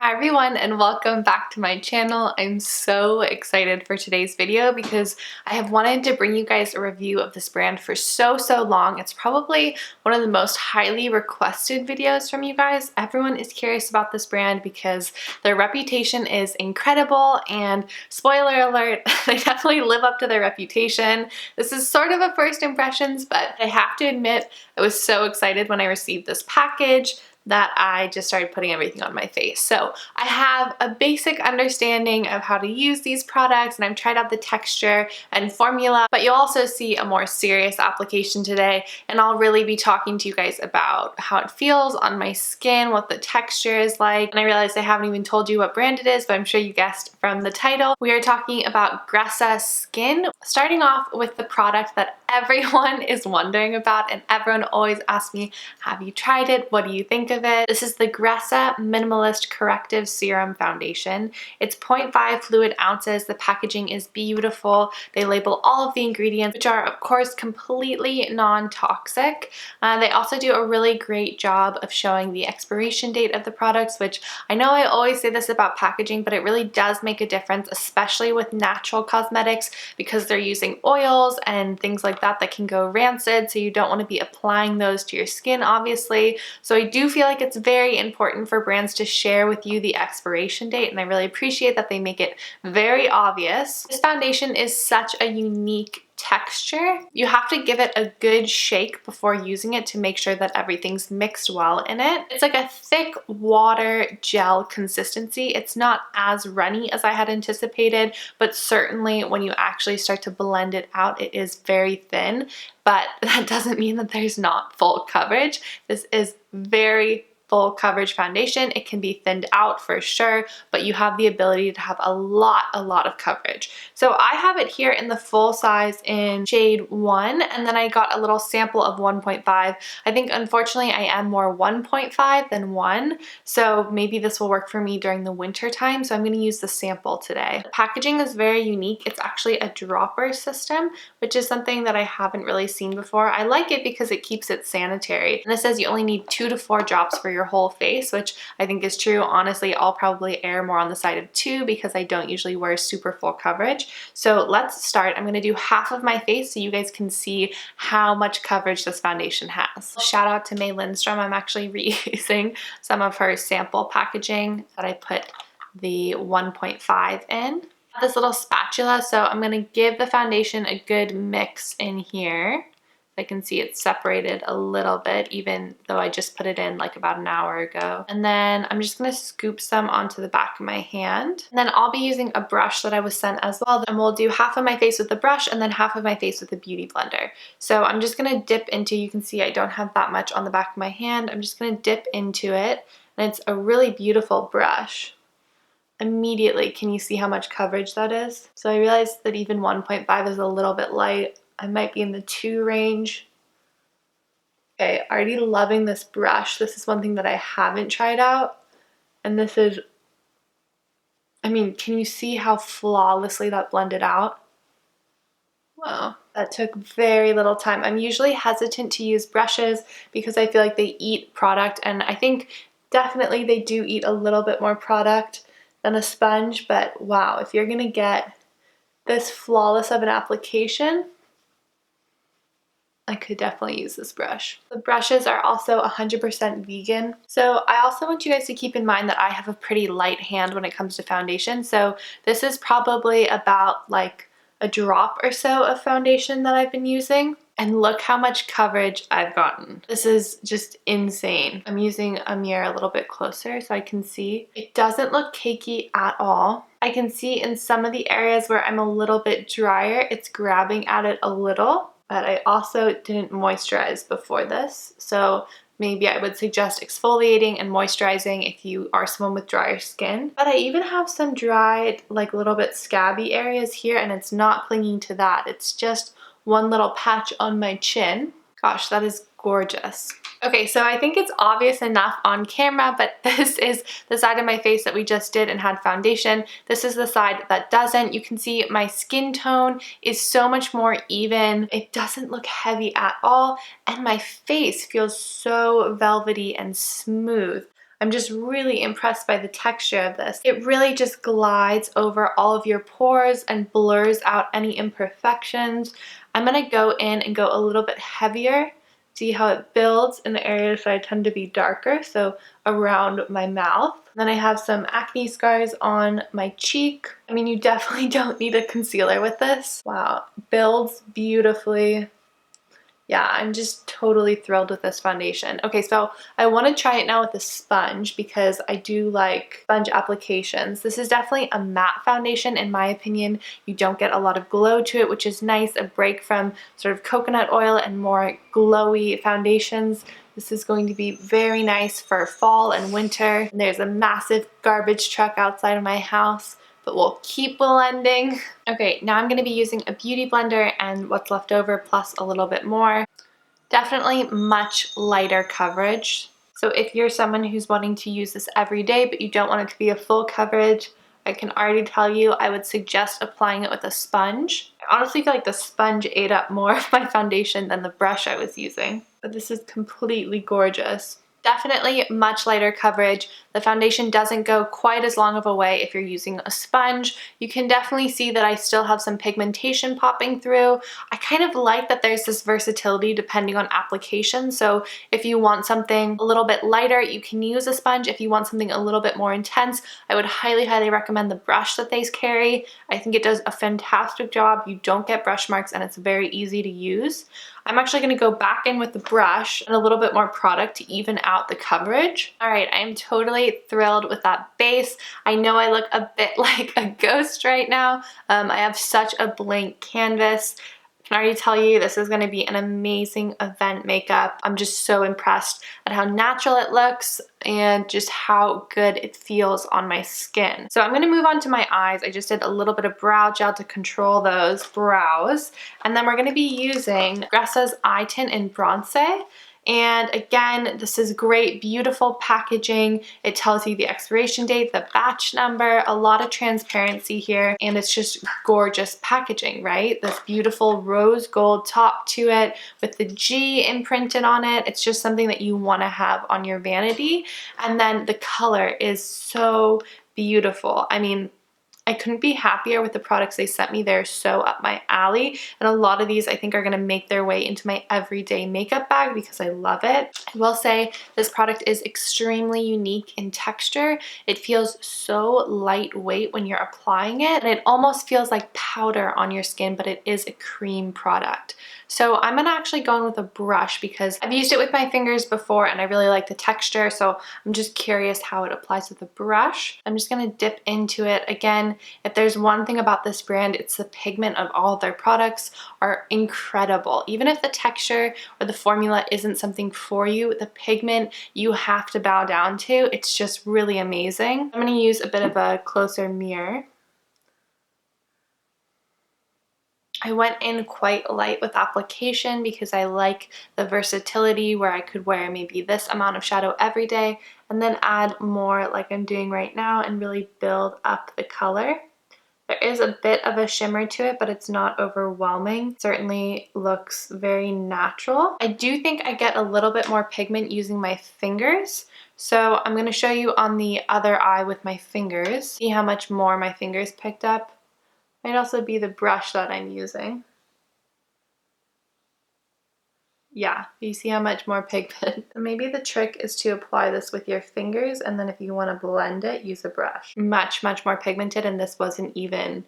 Hi everyone and welcome back to my channel. I'm so excited for today's video because I have wanted to bring you guys a review of this brand for so long. It's probably one of the most highly requested videos from you guys. Everyone is curious about this brand because their reputation is incredible, and spoiler alert, they definitely live up to their reputation. This is sort of a first impressions, but I have to admit I was so excited when I received this package that I just started putting everything on my face. So I have a basic understanding of how to use these products, and I've tried out the texture and formula, but you'll also see a more serious application today, and I'll really be talking to you guys about how it feels on my skin, what the texture is like. And I realized I haven't even told you what brand it is, but I'm sure you guessed from the title. We are talking about Gressa Skin. Starting off with the product that everyone is wondering about, and everyone always asks me, have you tried it? What do you think of it? This is the Gressa Minimalist Corrective Serum Foundation. It's 0.5 fluid ounces. The packaging is beautiful. They label all of the ingredients, which are of course completely non-toxic. They also do a really great job of showing the expiration date of the products, which I know I always say this about packaging, but it really does make a difference, especially with natural cosmetics, because they're using oils and things like that that can go rancid, so you don't want to be applying those to your skin, obviously. So I do feel like it's very important for brands to share with you the expiration date, and I really appreciate that they make it very obvious. This foundation is such a unique texture. You have to give it a good shake before using it to make sure that everything's mixed well in it. It's like a thick water gel consistency. It's not as runny as I had anticipated, but certainly when you actually start to blend it out, it is very thin. But that doesn't mean that there's not full coverage. This is very full coverage foundation. It can be thinned out for sure, but you have the ability to have a lot of coverage. So I have it here in the full size in shade 1, and then I got a little sample of 1.5. I think unfortunately I am more 1.5 than 1, so maybe this will work for me during the winter time, so I'm going to use the sample today. The packaging is very unique. It's actually a dropper system, which is something that I haven't really seen before. I like it because it keeps it sanitary, and it says you only need 2 to 4 drops for your whole face, which I think is true. Honestly, I'll probably err more on the side of 2 because I don't usually wear super full coverage. So let's start. I'm going to do half of my face so you guys can see how much coverage this foundation has. Shout out to May Lindstrom. I'm actually reusing some of her sample packaging that I put the 1.5 in. This little spatula, so I'm going to give the foundation a good mix in here. I can see it's separated a little bit, even though I just put it in like about an hour ago. And then I'm just gonna scoop some onto the back of my hand. And then I'll be using a brush that I was sent as well. And we'll do half of my face with the brush and then half of my face with the beauty blender. So I'm just gonna dip into, you can see I don't have that much on the back of my hand. I'm just gonna dip into it. And it's a really beautiful brush. Immediately, can you see how much coverage that is? So I realized that even 1.5 is a little bit light. I might be in the 2 range. Okay, already loving this brush. This is one thing that I haven't tried out. And this is, I mean, can you see how flawlessly that blended out? Wow, that took very little time. I'm usually hesitant to use brushes because I feel like they eat product, and I think definitely they do eat a little bit more product than a sponge, but wow, if you're gonna get this flawless of an application, I could definitely use this brush. The brushes are also 100% vegan. So I also want you guys to keep in mind that I have a pretty light hand when it comes to foundation. So this is probably about like a drop or so of foundation that I've been using. And look how much coverage I've gotten. This is just insane. I'm using a mirror a little bit closer so I can see. It doesn't look cakey at all. I can see in some of the areas where I'm a little bit drier, it's grabbing at it a little. But I also didn't moisturize before this, so maybe I would suggest exfoliating and moisturizing if you are someone with drier skin. But I even have some dry, like little bit scabby areas here, and it's not clinging to that. It's just one little patch on my chin. Gosh, that is gorgeous. Okay, so I think it's obvious enough on camera, but this is the side of my face that we just did and had foundation. This is the side that doesn't. You can see my skin tone is so much more even. It doesn't look heavy at all, and my face feels so velvety and smooth. I'm just really impressed by the texture of this. It really just glides over all of your pores and blurs out any imperfections. I'm going to go in and go a little bit heavier. See how it builds in the areas that I tend to be darker, so around my mouth. Then I have some acne scars on my cheek. I mean, you definitely don't need a concealer with this. Wow, builds beautifully. Yeah, I'm just totally thrilled with this foundation. Okay, so I want to try it now with a sponge because I do like sponge applications. This is definitely a matte foundation in my opinion. You don't get a lot of glow to it, which is nice, a break from sort of coconut oil and more glowy foundations. This is going to be very nice for fall and winter. And there's a massive garbage truck outside of my house, but we'll keep blending. Okay, now I'm going to be using a beauty blender and what's left over plus a little bit more. Definitely much lighter coverage. So if you're someone who's wanting to use this every day but you don't want it to be a full coverage, I can already tell you I would suggest applying it with a sponge. I honestly feel like the sponge ate up more of my foundation than the brush I was using. But this is completely gorgeous. Definitely much lighter coverage. The foundation doesn't go quite as long of a way if you're using a sponge. You can definitely see that I still have some pigmentation popping through. I kind of like that there's this versatility depending on application. So if you want something a little bit lighter, you can use a sponge. If you want something a little bit more intense, I would highly, highly recommend the brush that they carry. I think it does a fantastic job. You don't get brush marks and it's very easy to use. I'm actually going to go back in with the brush and a little bit more product to even out the coverage. All right, I am totally thrilled with that base. I know I look a bit like a ghost right now. I have such a blank canvas. I can already tell you this is going to be an amazing event makeup. I'm just so impressed at how natural it looks and just how good it feels on my skin. So I'm going to move on to my eyes. I just did a little bit of brow gel to control those brows. And then we're going to be using Gressa's Eye Tint in Bronze. And again, this is great, beautiful packaging. It tells you the expiration date, the batch number, a lot of transparency here, and it's just gorgeous packaging, right? This beautiful rose gold top to it with the G imprinted on it. It's just something that you want to have on your vanity. And then the color is so beautiful. I mean, I couldn't be happier with the products they sent me. They're so up my alley. And a lot of these I think are going to make their way into my everyday makeup bag because I love it. I will say this product is extremely unique in texture. It feels so lightweight when you're applying it. And it almost feels like powder on your skin, but it is a cream product. So I'm going to actually go in with a brush because I've used it with my fingers before and I really like the texture. So I'm just curious how it applies with a brush. I'm just going to dip into it. Again, if there's one thing about this brand, it's the pigment of all of their products are incredible. Even if the texture or the formula isn't something for you, the pigment you have to bow down to. It's just really amazing. I'm going to use a bit of a closer mirror. I went in quite light with application because I like the versatility where I could wear maybe this amount of shadow every day and then add more like I'm doing right now and really build up the color. There is a bit of a shimmer to it, but it's not overwhelming. It certainly looks very natural. I do think I get a little bit more pigment using my fingers. So I'm going to show you on the other eye with my fingers. See how much more my fingers picked up. Might also be the brush that I'm using. Yeah, you see how much more pigment. Maybe the trick is to apply this with your fingers and then if you want to blend it, use a brush. Much, much more pigmented and this wasn't even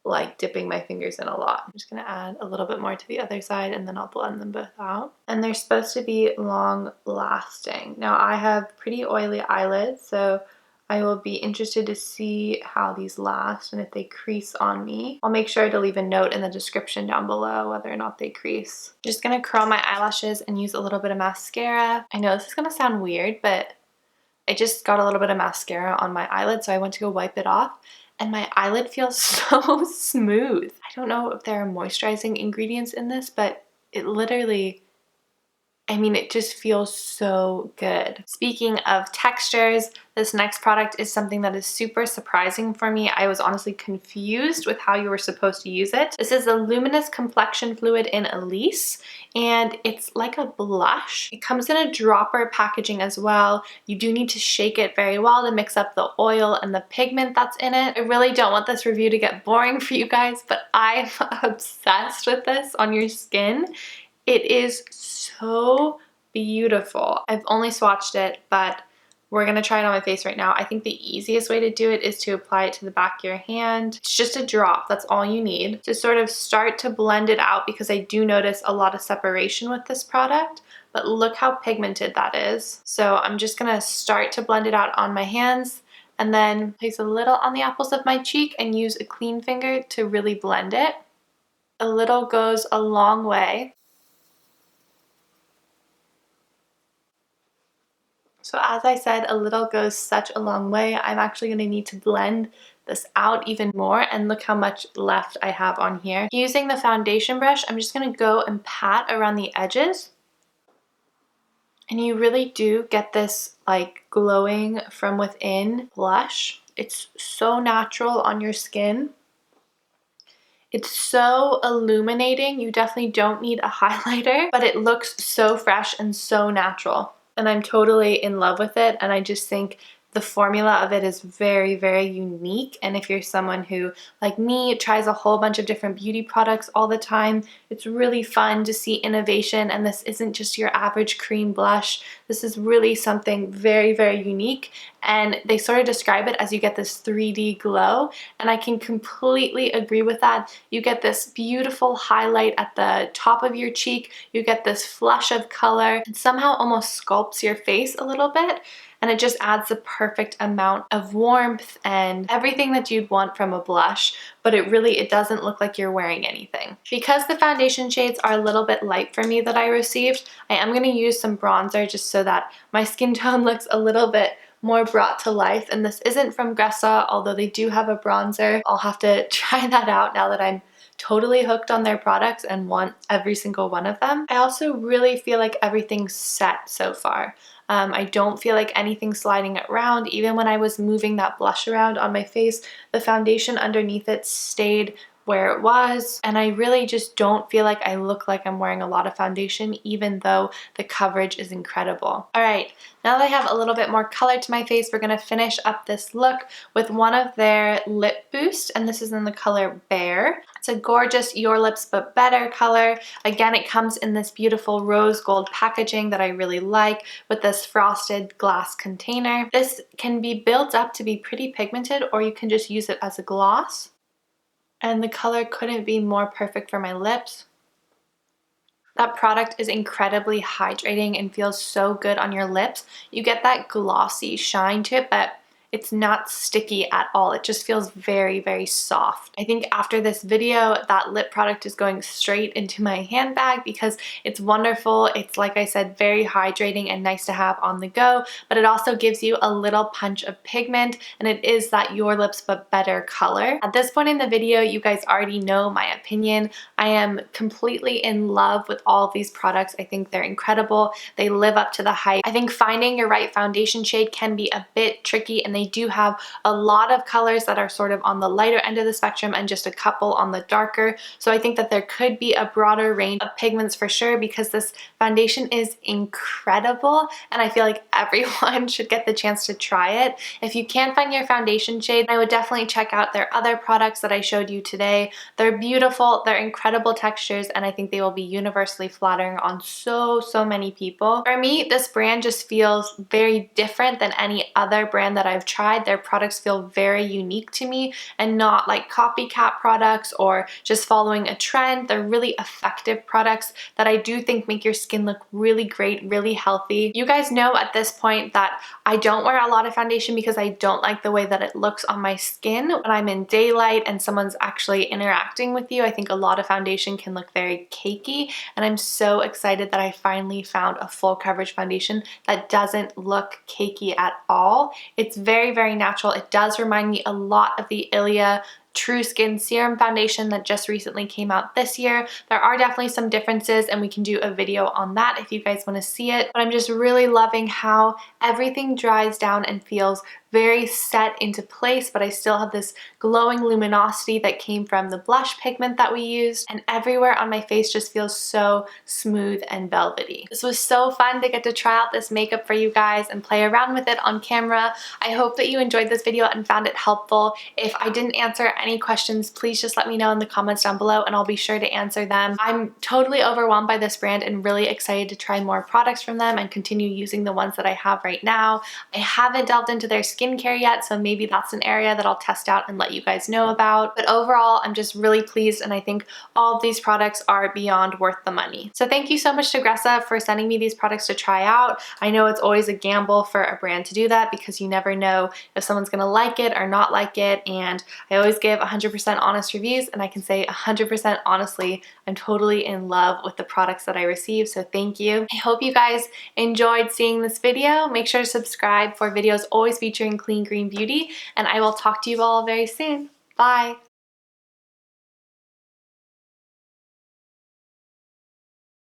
like dipping my fingers in a lot. I'm just going to add a little bit more to the other side and then I'll blend them both out. And they're supposed to be long lasting. Now I have pretty oily eyelids, so I will be interested to see how these last and if they crease on me. I'll make sure to leave a note in the description down below whether or not they crease. I'm just gonna curl my eyelashes and use a little bit of mascara. I know this is gonna sound weird, but I just got a little bit of mascara on my eyelid, so I went to go wipe it off and my eyelid feels so smooth. I don't know if there are moisturizing ingredients in this, but it literally, I mean, it just feels so good. Speaking of textures, this next product is something that is super surprising for me. I was honestly confused with how you were supposed to use it. This is a luminous complexion fluid in Elise, and it's like a blush. It comes in a dropper packaging as well. You do need to shake it very well to mix up the oil and the pigment that's in it. I really don't want this review to get boring for you guys, but I'm obsessed with this on your skin. It is so beautiful. I've only swatched it, but we're gonna try it on my face right now. I think the easiest way to do it is to apply it to the back of your hand. It's just a drop, that's all you need to sort of start to blend it out, because I do notice a lot of separation with this product, but look how pigmented that is. So I'm just gonna start to blend it out on my hands, and then place a little on the apples of my cheek and use a clean finger to really blend it. A little goes a long way. So as I said, a little goes such a long way. I'm actually going to need to blend this out even more, and look how much left I have on here. Using the foundation brush, I'm just going to go and pat around the edges. And you really do get this like glowing from within blush. It's so natural on your skin. It's so illuminating. You definitely don't need a highlighter, but it looks so fresh and so natural. And I'm totally in love with it, and I just think the formula of it is very, very unique. And if you're someone who, like me, tries a whole bunch of different beauty products all the time, it's really fun to see innovation. And this isn't just your average cream blush. This is really something very, very unique. And they sort of describe it as you get this 3D glow, and I can completely agree with that. You get this beautiful highlight at the top of your cheek, you get this flush of color, and somehow almost sculpts your face a little bit, and it just adds the perfect amount of warmth and everything that you'd want from a blush, but it doesn't look like you're wearing anything. Because the foundation shades are a little bit light for me that I received, I am going to use some bronzer just so that my skin tone looks a little bit more brought to life. And this isn't from Gressa, although they do have a bronzer. I'll have to try that out now that I'm totally hooked on their products and want every single one of them. I also really feel like everything's set so far. I don't feel like anything's sliding around. Even when I was moving that blush around on my face, the foundation underneath it stayed where it was, and I really just don't feel like I look like I'm wearing a lot of foundation, even though the coverage is incredible. All right, now that I have a little bit more color to my face, we're gonna finish up this look with one of their lip boosts, and this is in the color Bear. It's a gorgeous Your Lips But Better color. Again, it comes in this beautiful rose gold packaging that I really like, with this frosted glass container. This can be built up to be pretty pigmented, or you can just use it as a gloss. And the color couldn't be more perfect for my lips. That product is incredibly hydrating and feels so good on your lips. You get that glossy shine to it, but it's not sticky at all. It just feels very, very soft. I think after this video, that lip product is going straight into my handbag because it's wonderful. It's, like I said, very hydrating and nice to have on the go, but it also gives you a little punch of pigment, and it is that Your Lips But Better color. At this point in the video, you guys already know my opinion. I am completely in love with all of these products. I think they're incredible. They live up to the hype. I think finding your right foundation shade can be a bit tricky, and they do have a lot of colors that are sort of on the lighter end of the spectrum and just a couple on the darker. So I think that there could be a broader range of pigments for sure, because this foundation is incredible and I feel like everyone should get the chance to try it. If you can't find your foundation shade, I would definitely check out their other products that I showed you today. They're beautiful, they're incredible textures, and I think they will be universally flattering on so many people. For me, this brand just feels very different than any other brand that I've tried. Their products feel very unique to me and not like copycat products or just following a trend. They're really effective products that I do think make your skin look really great, really healthy. You guys know at this point that I don't wear a lot of foundation because I don't like the way that it looks on my skin. When I'm in daylight and someone's actually interacting with you, I think a lot of foundation can look very cakey, and I'm so excited that I finally found a full coverage foundation that doesn't look cakey at all. It's very, very natural. It does remind me a lot of the Ilia True Skin Serum Foundation that just recently came out this year. There are definitely some differences and we can do a video on that if you guys want to see it. But I'm just really loving how everything dries down and feels very set into place, but I still have this glowing luminosity that came from the blush pigment that we used, and everywhere on my face just feels so smooth and velvety. This was so fun to get to try out this makeup for you guys and play around with it on camera. I hope that you enjoyed this video and found it helpful. If I didn't answer any questions, please just let me know in the comments down below and I'll be sure to answer them. I'm totally overwhelmed by this brand and really excited to try more products from them and continue using the ones that I have right now. I haven't delved into their skincare yet, so maybe that's an area that I'll test out and let you guys know about. But overall, I'm just really pleased and I think all of these products are beyond worth the money. So thank you so much to Gressa for sending me these products to try out. I know it's always a gamble for a brand to do that because you never know if someone's gonna like it or not like it, and I always give 100% honest reviews, and I can say 100% honestly, I'm totally in love with the products that I receive, so thank you. I hope you guys enjoyed seeing this video. Make sure to subscribe for videos always featuring clean green beauty, and I will talk to you all very soon. Bye!